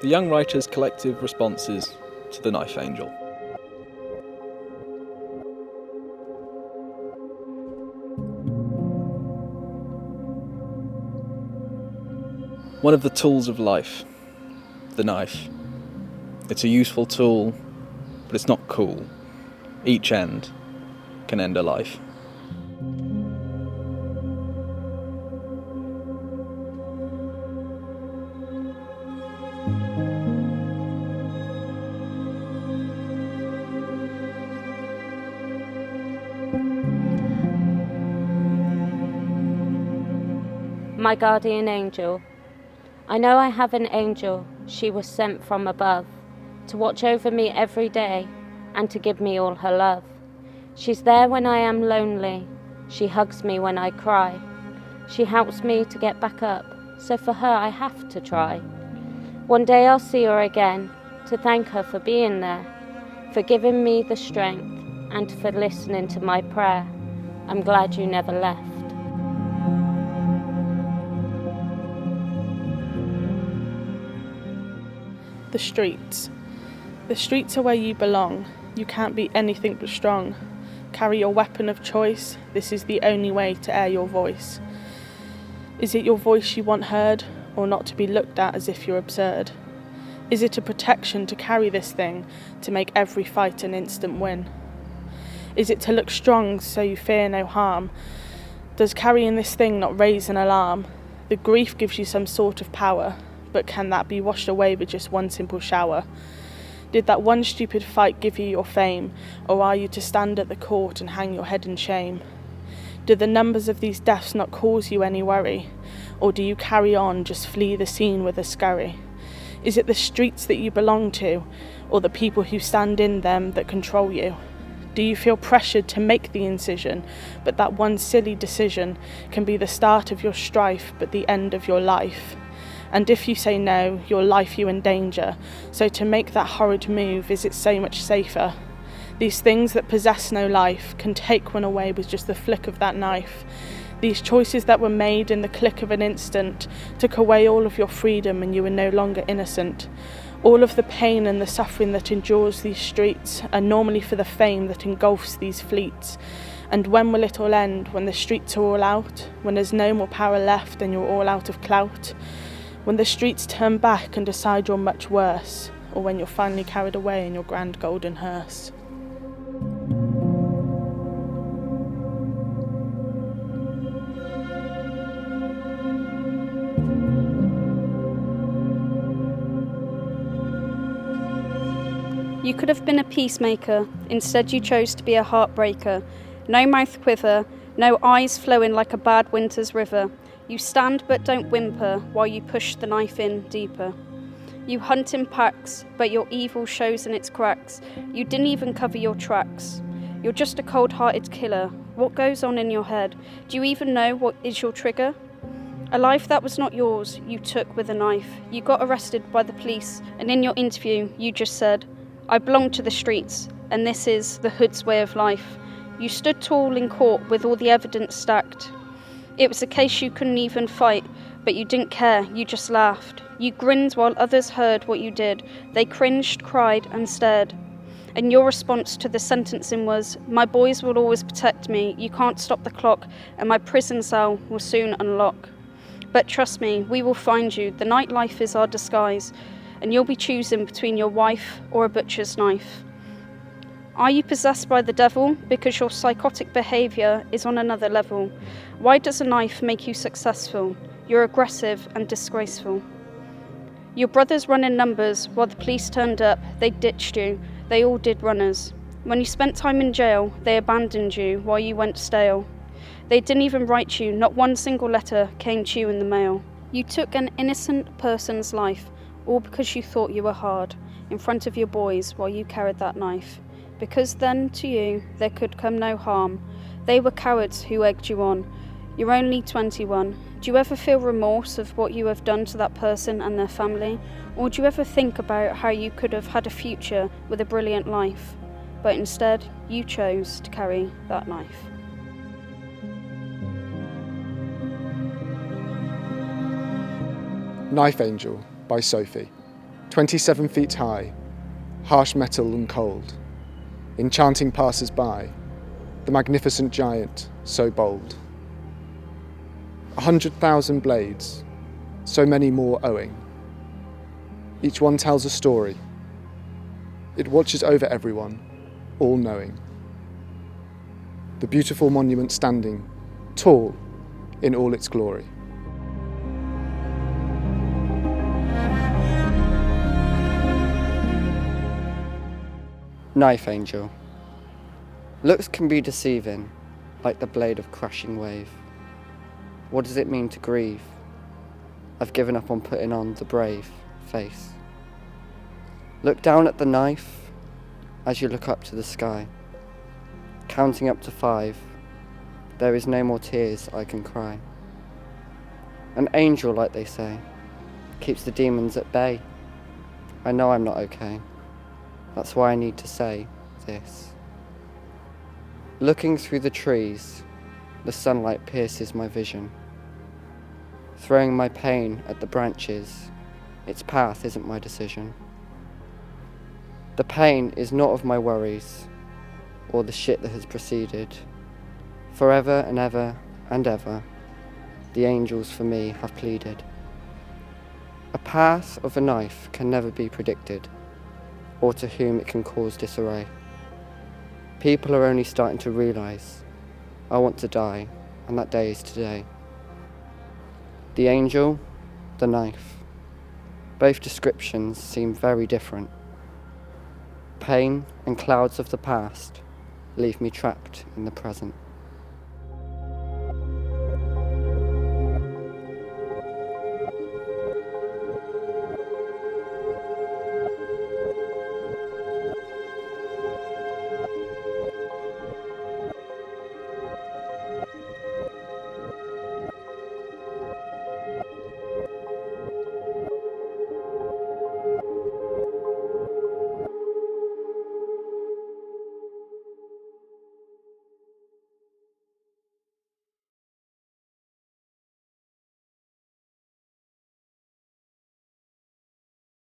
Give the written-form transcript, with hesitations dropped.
the young writer's collective responses to the Knife Angel. One of the tools of life, the knife. It's a useful tool, but it's not cool. Each end can end a life. My guardian angel. I know I have an angel, she was sent from above, to watch over me every day and to give me all her love. She's there when I am lonely, she hugs me when I cry. She helps me to get back up, so for her I have to try. One day I'll see her again, to thank her for being there, for giving me the strength and for listening to my prayer. I'm glad you never left. The streets. The streets are where you belong. You can't be anything but strong. Carry your weapon of choice. This is the only way to air your voice. Is it your voice you want heard, or not to be looked at as if you're absurd? Is it a protection to carry this thing, to make every fight an instant win? Is it to look strong so you fear no harm? Does carrying this thing not raise an alarm? The grief gives you some sort of power, but can that be washed away with just one simple shower? Did that one stupid fight give you your fame, or are you to stand at the court and hang your head in shame? Do the numbers of these deaths not cause you any worry, or do you carry on, just flee the scene with a scurry? Is it the streets that you belong to, or the people who stand in them that control you? Do you feel pressured to make the incision, but that one silly decision can be the start of your strife but the end of your life? And if you say no, your life you endanger. So to make that horrid move, is it so much safer? These things that possess no life can take one away with just the flick of that knife. These choices that were made in the click of an instant took away all of your freedom and you were no longer innocent. All of the pain and the suffering that endures these streets are normally for the fame that engulfs these fleets. And when will it all end? When the streets are all out? When there's no more power left and you're all out of clout? When the streets turn back and decide you're much worse, or when you're finally carried away in your grand golden hearse. You could have been a peacemaker, instead you chose to be a heartbreaker. No mouth quiver, no eyes flowing like a bad winter's river. You stand but don't whimper while you push the knife in deeper. You hunt in packs, but your evil shows in its cracks. You didn't even cover your tracks. You're just a cold-hearted killer. What goes on in your head? Do you even know what is your trigger? A life that was not yours, you took with a knife. You got arrested by the police, and in your interview, you just said, I belong to the streets, and this is the hood's way of life. You stood tall in court with all the evidence stacked. It was a case you couldn't even fight, but you didn't care, you just laughed. You grinned while others heard what you did. They cringed, cried, and stared. And your response to the sentencing was, my boys will always protect me, you can't stop the clock, and my prison cell will soon unlock. But trust me, we will find you, the nightlife is our disguise, and you'll be choosing between your wife or a butcher's knife. Are you possessed by the devil? Because your psychotic behaviour is on another level. Why does a knife make you successful? You're aggressive and disgraceful. Your brothers run in numbers. While the police turned up, they ditched you. They all did runners. When you spent time in jail, they abandoned you while you went stale. They didn't even write you. Not one single letter came to you in the mail. You took an innocent person's life, all because you thought you were hard, in front of your boys while you carried that knife. Because then, to you, there could come no harm. They were cowards who egged you on. You're only 21. Do you ever feel remorse of what you have done to that person and their family? Or do you ever think about how you could have had a future with a brilliant life? But instead, you chose to carry that knife. Knife Angel by Sophie, 27 feet high, harsh metal and cold, enchanting passers-by, the magnificent giant so bold. 100,000 blades, so many more owing. Each one tells a story. It watches over everyone, all-knowing. The beautiful monument standing, tall in all its glory. Knife angel. Looks can be deceiving, like the blade of crashing wave. What does it mean to grieve? I've given up on putting on the brave face. Look down at the knife as you look up to the sky. Counting up to 5, there is no more tears I can cry. An angel, like they say, keeps the demons at bay. I know I'm not okay. That's why I need to say this. Looking through the trees, the sunlight pierces my vision. Throwing my pain at the branches, its path isn't my decision. The pain is not of my worries, or the shit that has preceded. Forever and ever and ever, the angels for me have pleaded. A path of a knife can never be predicted, or to whom it can cause disarray. People are only starting to realise I want to die, and that day is today. The angel, the knife. Both descriptions seem very different. Pain and clouds of the past leave me trapped in the present.